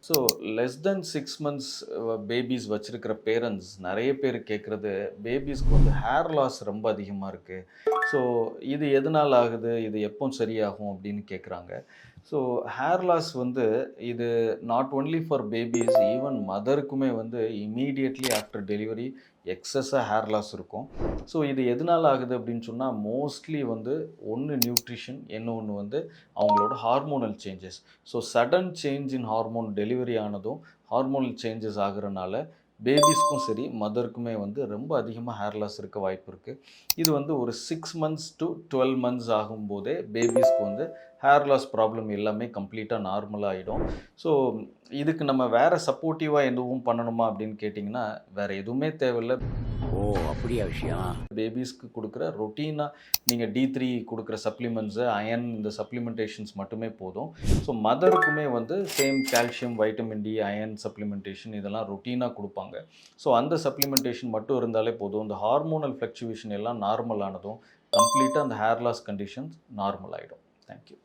So less than 6 months babies வச்சிருக்கிற parents நெறைய பேர் கேட்குறது, பேபிஸ்க்கு வந்து ஹேர் லாஸ் ரொம்ப அதிகமா இருக்கு. ஸோ இது எதனால ஆகுது? இது எப்போ சரியாகும்? அப்படின்னு கேட்குறாங்க. ஸோ ஹேர் லாஸ் வந்து இது not only for babies, even மதருக்குமே வந்து இம்மீடியட்லி ஆஃப்டர் டெலிவரி எக்ஸஸா ஹேர் லாஸ் இருக்கும். ஸோ இது எதனால ஆகுது அப்படின்னு சொன்னா, மோஸ்ட்லி வந்து ஒண்ணு நியூட்ரிஷன், இன்னொன்னு வந்து அவங்களோட hormonal changes. So sudden change in hormone delivery ஆனதும், ஹார்மோனல் சேஞ்சஸ் ஆகுறனால, பேபீஸ்க்கும் சரி, மதருக்குமே வந்து ரொம்ப அதிகமா ஹேர் லாஸ் இருக்க வாய்ப்பு இருக்கு. இது வந்து ஒரு 6 மந்த்ஸ் டூ 12 மந்த்ஸ் ஆகும்போதே பேபீஸ்க்கு வந்து ஹேர் லாஸ் ப்ராப்ளம் எல்லாமே கம்ப்ளீட்டா நார்மலா ஆயிடும். ஸோ இதுக்கு நம்ம வேற சப்போர்ட்டிவா எதுவும் பண்ணணுமா அப்படின்னு கேட்டிங்கன்னா, வேற எதுவுமே தேவையில்ல. ஓ! அப்படியா விஷயம்? பேபீஸ்க்கு குடுக்குற ரொட்டீனா நீங்க D3 குடுக்குற சப்ளிமெண்ட்ஸு, அயர்ன் இந்த சப்ளிமென்டேஷன்ஸ் மட்டுமே போதும். ஸோ மதருக்குமே வந்து same calcium, vitamin D, iron supplementation இதெல்லாம் ரொட்டீனா குடுப்பாங்க. ஸோ அந்த சப்ளிமென்டேஷன் மட்டும் இருந்தாலே போதும். இந்த ஹார்மோனல் ஃப்ளக்சுவேஷன் எல்லாம் நார்மல் ஆனதும், கம்ப்ளீட்டா அந்த ஹேர் லாஸ் கண்டிஷன்ஸ் நார்மல் ஆயிடும். Thank you.